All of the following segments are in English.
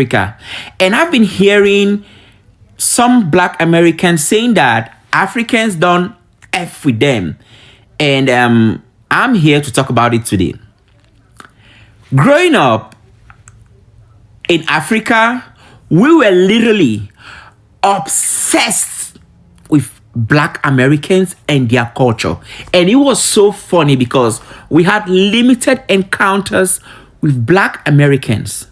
Africa. And I've been hearing some Black Americans saying that Africans don't F with them. And I'm here to talk about it today. Growing up in Africa, we were literally obsessed with Black Americans and their culture. And it was so funny because we had limited encounters with Black Americans.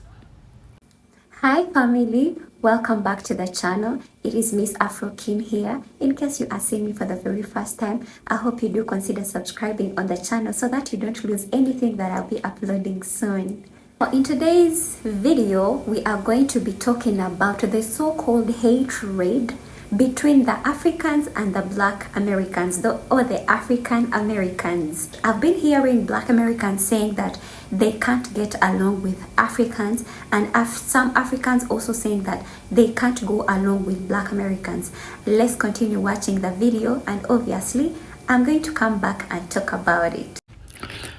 Hi family, welcome back to the channel. It is Miss Afrokin here. In case you are seeing me for the very first time, I hope you do consider subscribing on the channel so that you don't lose anything that I'll be uploading soon. In today's video, we are going to be talking about the so-called hatred between the Africans and the Black Americans, or the African Americans. I've been hearing Black Americans saying that they can't get along with Africans, and some Africans also saying that they can't go along with Black Americans. Let's continue watching the video, and obviously I'm going to come back and talk about it.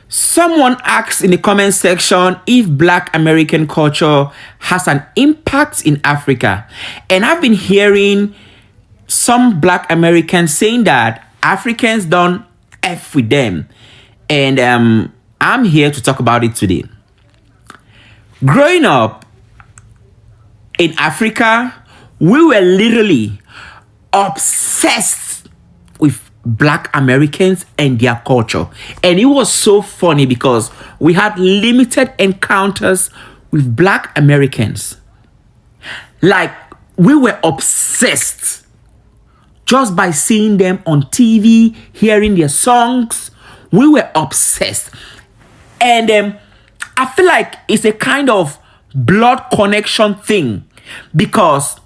Someone asked in the comment section if Black American culture has an impact in Africa. And I've been hearing some Black Americans saying that Africans don't F with them. And I'm here to talk about it today. Growing up in Africa, we were literally obsessed with Black Americans and their culture. And it was so funny because we had limited encounters with Black Americans. Like, we were obsessed just by seeing them on TV, hearing their songs. We were obsessed. And I feel like it's a kind of blood connection thing because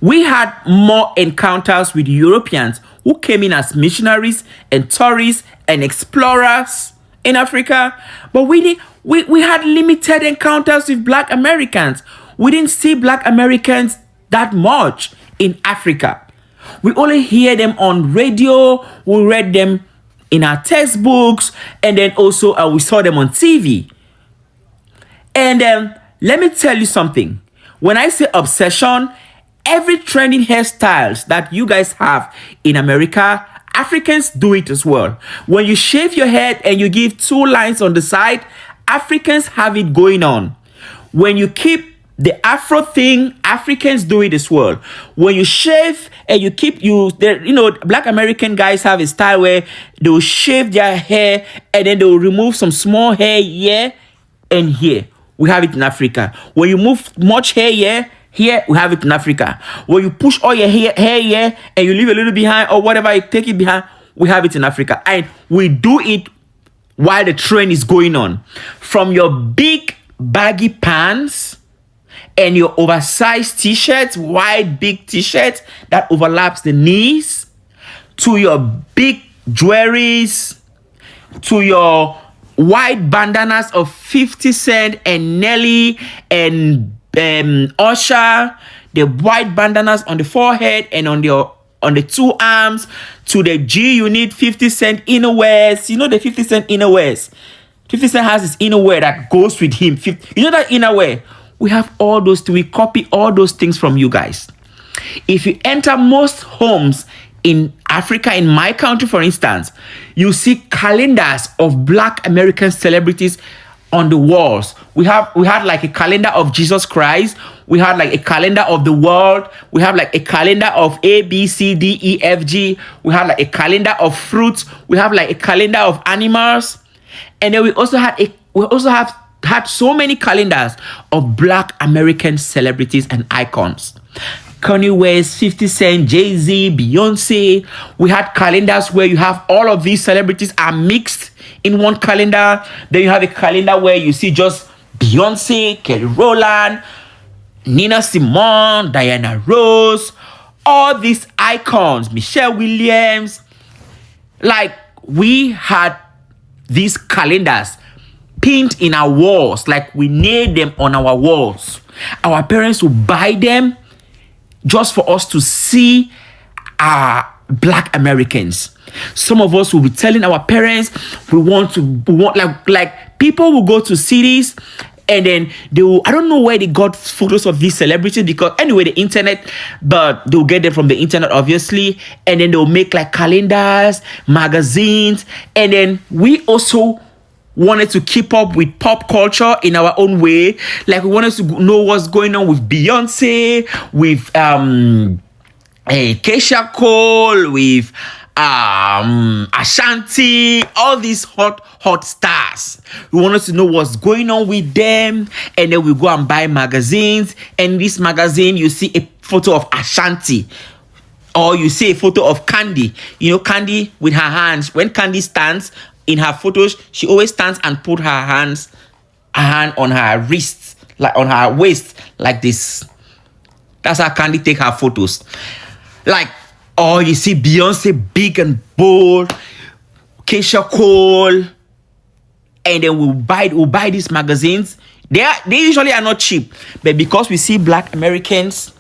we had more encounters with Europeans who came in as missionaries and tourists and explorers in Africa. But we had limited encounters with Black Americans. We didn't see Black Americans that much in Africa. We only hear them on radio, we read them in our textbooks, and then also we saw them on TV. And let me tell you something. When I say obsession, every trending hairstyles that you guys have in America, Africans do it as well. When you shave your head and you give 2 lines on the side, Africans have it going on. When you keep the Afro thing, Africans do it as well. When you shave and you keep Black American guys have a style where they will shave their hair and then they will remove some small hair here and here. We have it in Africa. When you move much hair here, we have it in Africa. When you push all your hair here and you leave a little behind or whatever, you take it behind, we have it in Africa. And we do it while the trend is going on. From your big baggy pants and your oversized t-shirts, wide big t-shirts that overlaps the knees, to your big jewelries, to your white bandanas of 50 Cent and Nelly and Usher, the white bandanas on the forehead and on the 2 arms, to the G Unit 50 Cent innerwears. You know the 50 Cent innerwears. 50 Cent has his innerwear that goes with him. You know that innerwear? We have all those things. We copy all those things from you guys. If you enter most homes in Africa, in my country, for instance, you see calendars of Black American celebrities on the walls. We had like a calendar of Jesus Christ. We had like a calendar of the world. We have like a calendar of A, B, C, D, E, F, G. We have like a calendar of fruits. We have like a calendar of animals. And then we also have had so many calendars of Black American celebrities and icons. Kanye West, 50 Cent, Jay-Z, Beyonce. We had calendars where you have all of these celebrities are mixed in one calendar. Then you have a calendar where you see just Beyonce, Kelly Rowland, Nina Simone, Diana Ross, all these icons, Michelle Williams. Like, we had these calendars pinned in our walls, like we nailed them on our walls. Our parents would buy them just for us to see Black Americans. Some of us will be telling our parents we want like people will go to cities And then I don't know where they got photos of these celebrities, because anyway, the internet, but they'll get them from the internet, obviously. And then they'll make like calendars, magazines. And then we also wanted to keep up with pop culture in our own way. Like, we wanted to know what's going on with Beyonce, with Keisha Cole, with Ashanti, all these hot stars. We wanted to know what's going on with them, and then we go and buy magazines. And in this magazine, you see a photo of Ashanti, or you see a photo of Candy. You know, Candy with her hands. When Candy stands in her photos, she always stands and put her hand on her wrist, like on her waist, like this. That's how Candy take her photos. Like, oh, you see Beyonce big and bold, Keisha Cole, and then we'll buy these magazines. They usually are not cheap, but because we see Black Americans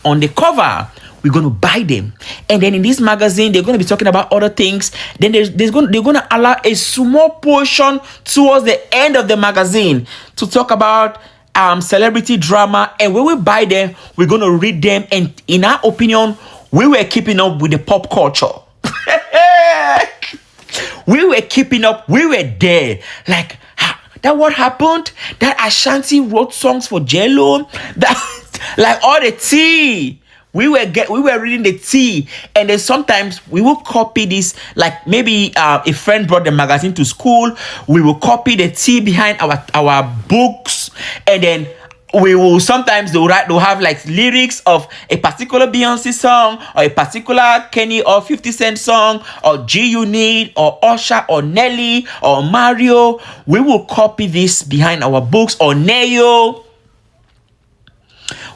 on the cover, we're going to buy them. And then in this magazine, they're going to be talking about other things. Then they're going to allow a small portion towards the end of the magazine to talk about celebrity drama. And when we buy them, we're going to read them. And in our opinion, we were keeping up with the pop culture. We were keeping up. We were there. Like, that what happened? That Ashanti wrote songs for Jello. That, like, all the tea. We were reading the tea, and then sometimes we will copy this. Like, maybe a friend brought the magazine to school. We will copy the tea behind our books, and then we will sometimes they'll have like lyrics of a particular Beyonce song, or a particular Kenny or 50 Cent song, or G Unit, or Usher, or Nelly, or Mario. We will copy this behind our books, or Neo.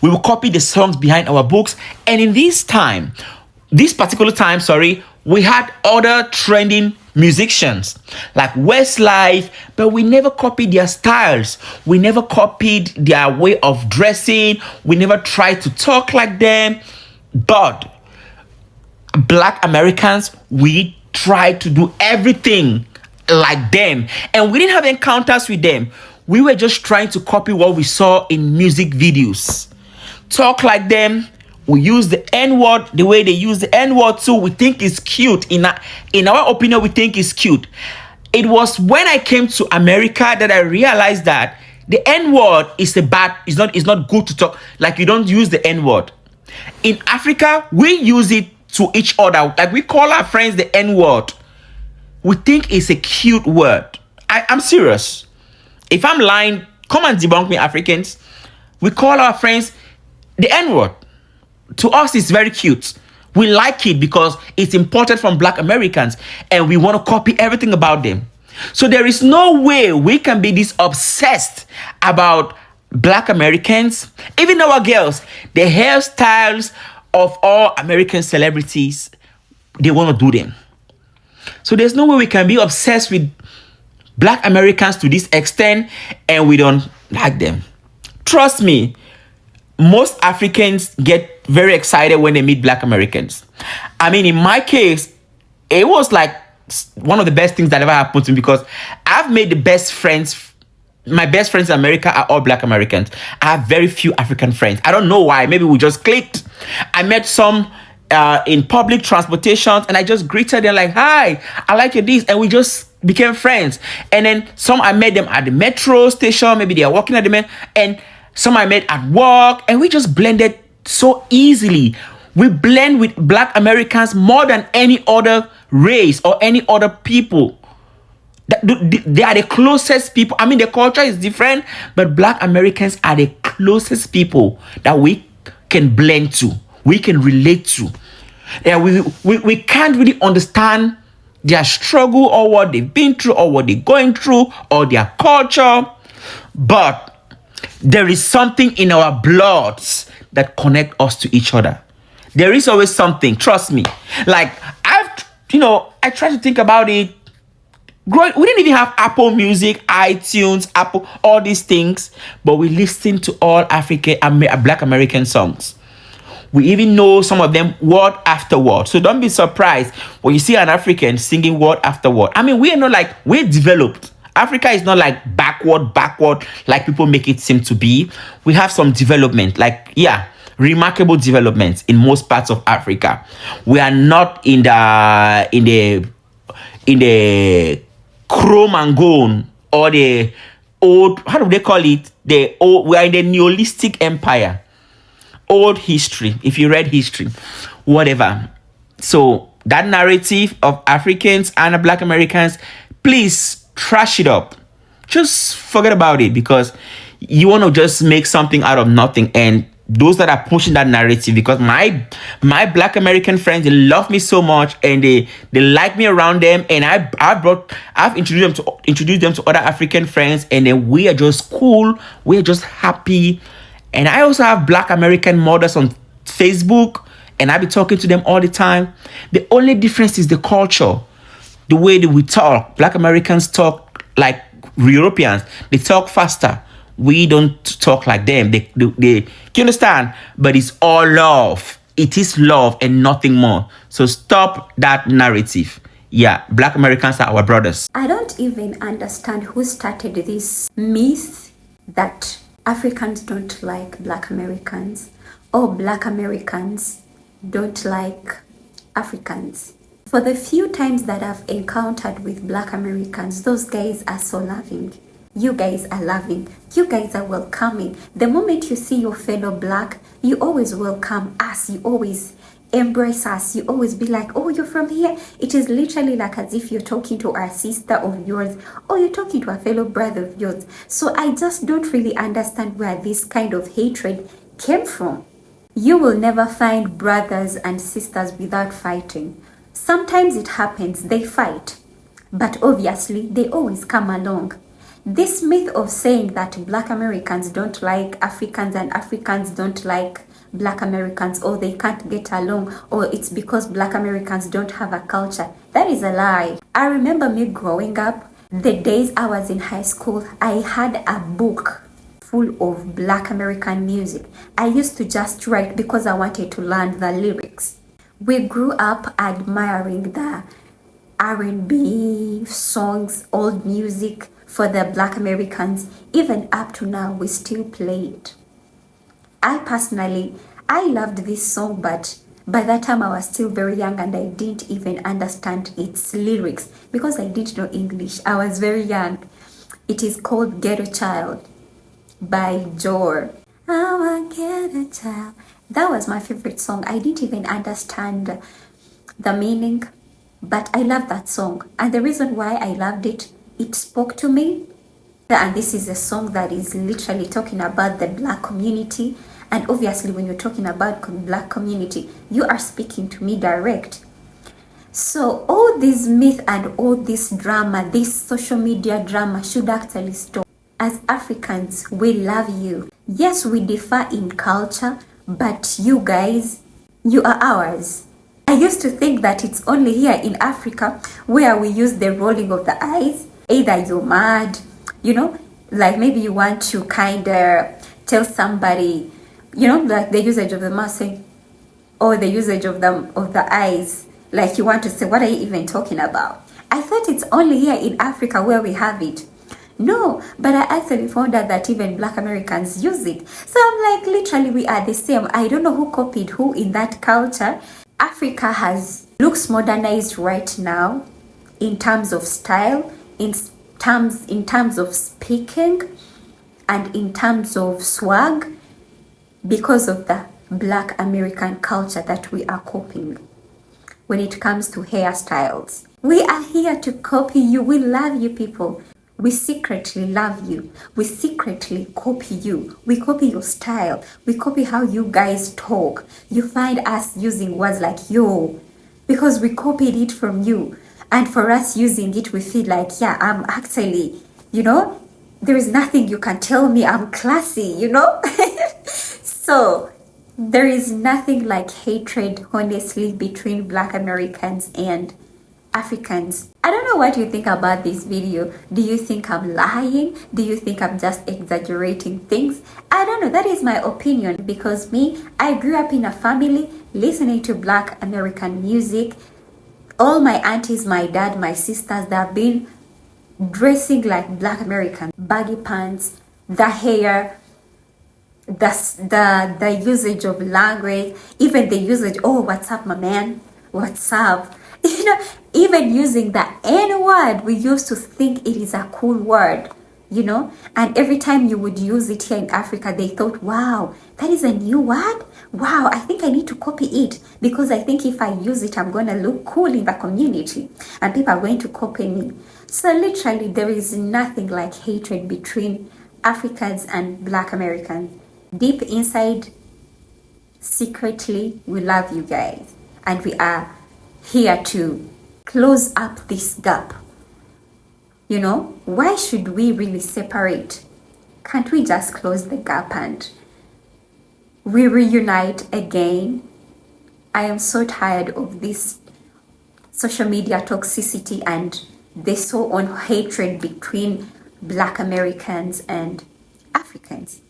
We will copy the songs behind our books. And in this particular time, we had other trending musicians like Westlife, but we never copied their styles. We never copied their way of dressing. We never tried to talk like them. But Black Americans, we tried to do everything like them. And we didn't have encounters with them. We were just trying to copy what we saw in music videos. Talk like them. We use the N-word the way they use the N-word too. We think it's cute. In our opinion, we think it's cute. It was when I came to America that I realized that the N-word is not good to talk. Like, you don't use the N-word. In Africa, we use it to each other. Like, we call our friends the N-word. We think it's a cute word. I'm serious. If I'm lying, come and debunk me, Africans. We call our friends the N-word. To us, it's very cute. We like it because it's imported from Black Americans, and we want to copy everything about them. So there is no way we can be this obsessed about Black Americans. Even our girls, the hairstyles of all American celebrities, they want to do them. So there's no way we can be obsessed with Black Americans to this extent and we don't like them. Trust me, most Africans get very excited when they meet Black Americans. I mean, in my case, it was like one of the best things that ever happened to me, because I've made the best friends. My best friends in America are all Black Americans. I have very few African friends. I don't know why. Maybe we just clicked. I met some in public transportation, and I just greeted them like, "Hi, I like your this," and we just became friends. And then some I met them at the metro station. Maybe they are working at the metro, and some I met at work, and we just blended so easily. We blend with Black Americans more than any other race or any other people. They are the closest people. I mean, the culture is different, but Black Americans are the closest people that we can blend to, we can relate to. Yeah, we can't really understand their struggle or what they've been through or what they're going through or their culture, but there is something in our bloods that connect us to each other. There is always something, trust me. Like, I try to think about it. We didn't even have Apple Music, iTunes, Apple, all these things, but we listen to all Black American songs. We even know some of them word after word. So don't be surprised when you see an African singing word after word. I mean, we're developed Africa is not like backward like people make it seem to be. We have some development, like, yeah, remarkable developments in most parts of Africa. We are not in the chrome and gold, or the old, how do they call it? We are in the Neolithic empire. Old history, if you read history, whatever. So that narrative of Africans and Black Americans, please trash it up. Just forget about it, because you want to just make something out of nothing. And those that are pushing that narrative, because my Black American friends, they love me so much, and they like me around them, and I've introduced them to other African friends, and then we are just cool, we're just happy. And I also have Black American mothers on Facebook, and I be talking to them all the time. The only difference is the culture, the way that we talk. Black Americans talk like Europeans. They talk faster. We don't talk like them. They you understand? But it's all love. It is love and nothing more. So stop that narrative. Yeah, Black Americans are our brothers. I don't even understand who started this myth that Africans don't like Black Americans, or Black Americans don't like Africans. For the few times that I've encountered with Black Americans, those guys are so loving. You guys are loving. You guys are welcoming. The moment you see your fellow Black, you always welcome us. You always embrace us. You always be like, oh, you're from here. It is literally like as if you're talking to a sister of yours, or you're talking to a fellow brother of yours. So I just don't really understand where this kind of hatred came from. You will never find brothers and sisters without fighting. Sometimes it happens, they fight, but obviously they always come along. This myth of saying that Black Americans don't like Africans and Africans don't like Black Americans, or they can't get along, or it's because Black Americans don't have a culture, that is a lie. I remember me growing up, the days I was in high school, I had a book full of Black American music. I used to just write because I wanted to learn the lyrics. We grew up admiring the R&B songs, old music for the Black Americans. Even up to now, we still play it. I personally loved this song, but by that time I was still very young and I didn't even understand its lyrics because I didn't know English. I was very young. It is called Ghetto Child by Jor. I'm a ghetto child. That was my favorite song. I didn't even understand the meaning, but I loved that song. And the reason why I loved it, it spoke to me. And this is a song that is literally talking about the Black community. And obviously when you're talking about Black community, you are speaking to me direct. So all this myth and all this drama, this social media drama should actually stop. As Africans, we love you. Yes, we differ in culture, but you guys, you are ours. I used to think that it's only here in Africa where we use the rolling of the eyes. Either you're mad, like maybe you want to kind of tell somebody, like the usage of the mouth saying, or the usage of the eyes, like you want to say, what are you even talking about? I thought it's only here in Africa where we have it. No, but I actually found out that even Black Americans use it. So I'm like, literally we are the same. I don't know who copied who in that culture. Africa looks modernized right now in terms of style, in terms of speaking, and in terms of swag, because of the Black American culture that we are copying when it comes to hairstyles. We are here to copy you. We love you people. We secretly love you. We secretly copy you. We copy your style. We copy how you guys talk. You find us using words like yo, because we copied it from you. And for us using it, we feel like, yeah, I'm actually, there is nothing you can tell me. I'm classy, So there is nothing like hatred, honestly, between Black Americans and Africans. I don't know what you think about this video. Do you think I'm lying? Do you think I'm just exaggerating things? I don't know. That is my opinion, because I grew up in a family listening to Black American music. All my aunties, my dad, my sisters, they have been dressing like Black Americans, baggy pants, the hair, the usage of language, even the usage, oh, what's up, my man? What's up? You know, even using the N word, we used to think it is a cool word, you know, and every time you would use it here in Africa, they thought, wow, that is a new word. Wow, I think I need to copy it because I think if I use it, I'm going to look cool in the community and people are going to copy me. So literally, there is nothing like hatred between Africans and Black Americans. Deep inside, secretly, we love you guys and we are here to close up this gap. You know, why should we really separate? Can't we just close the gap and we reunite again? I am so tired of this social media toxicity and the so-on hatred between Black Americans and Africans.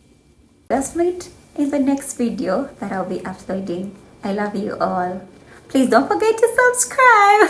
Let's meet in the next video that I'll be uploading. I love you all. Please don't forget to subscribe.